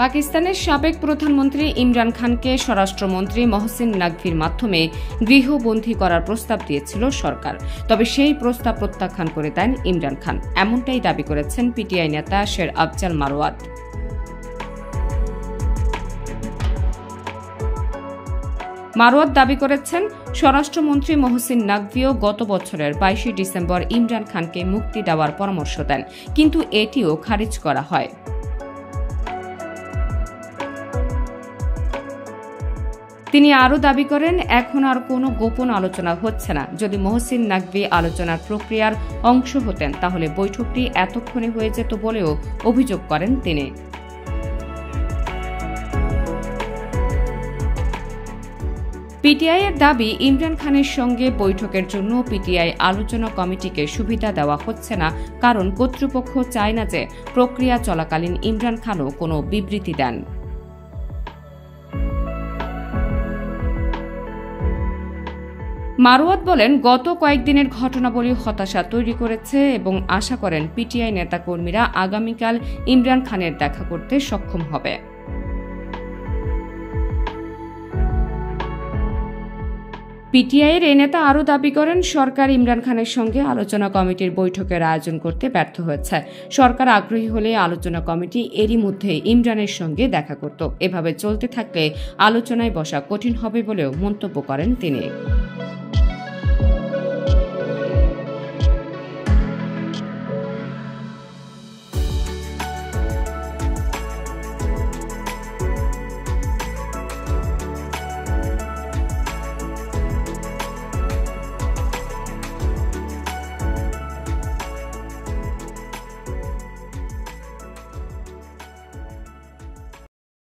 পাকিস্তানের সাবেক প্রধানমন্ত্রী ইমরান খানকে স্বরাষ্ট্রমন্ত্রী মহসিন নাকভির মাধ্যমে গৃহবন্দী করার প্রস্তাব দিয়েছিল সরকার। তবে সেই প্রস্তাব প্রত্যাখ্যান করে দেন ইমরান খান। এমনটাই দাবি করেছেন পিটিআই নেতা শের আফজাল মারওয়াত। মারওয়াত দাবি করেছেন, স্বরাষ্ট্রমন্ত্রী মহসিন নাকভিও গত বছরের 22 ডিসেম্বর ইমরান খানকে মুক্তি দেওয়ার পরামর্শ দেন, কিন্তু এটিও খারিজ করা হয়। তিনি আরও দাবি করেন, এখন আর কোনো গোপন আলোচনা হচ্ছে না। যদি মহসিন নাকভি আলোচনার প্রক্রিয়ার অংশ হতেন তাহলে বৈঠকটি এতক্ষণে হয়ে যেত বলেও অভিযোগ করেন তিনি। পিটিআই এর দাবি, ইমরান খানের সঙ্গে বৈঠকের জন্য পিটিআই আলোচনা কমিটিকে সুবিধা দেওয়া হচ্ছে না, কারণ কর্তৃপক্ষ চায় না যে প্রক্রিয়া চলাকালীন ইমরান খানও কোনো বিবৃতি দেন। মারওয়াত বলেন, গত কয়েকদিনের ঘটনাবলী হতাশা তৈরি করেছে এবং আশা করেন পিটিআই নেতাকর্মীরা আগামীকাল ইমরান খানের দেখা করতে সক্ষম হবে। পিটিআইয়ের এই নেতা আরও দাবি করেন, সরকার ইমরান খানের সঙ্গে আলোচনা কমিটির বৈঠকের আয়োজন করতে ব্যর্থ হয়েছে। সরকার আগ্রহী হলে আলোচনা কমিটি এরই মধ্যে ইমরানের সঙ্গে দেখা করত। এভাবে চলতে থাকলে আলোচনায় বসা কঠিন হবে বলেও মন্তব্য করেন তিনি।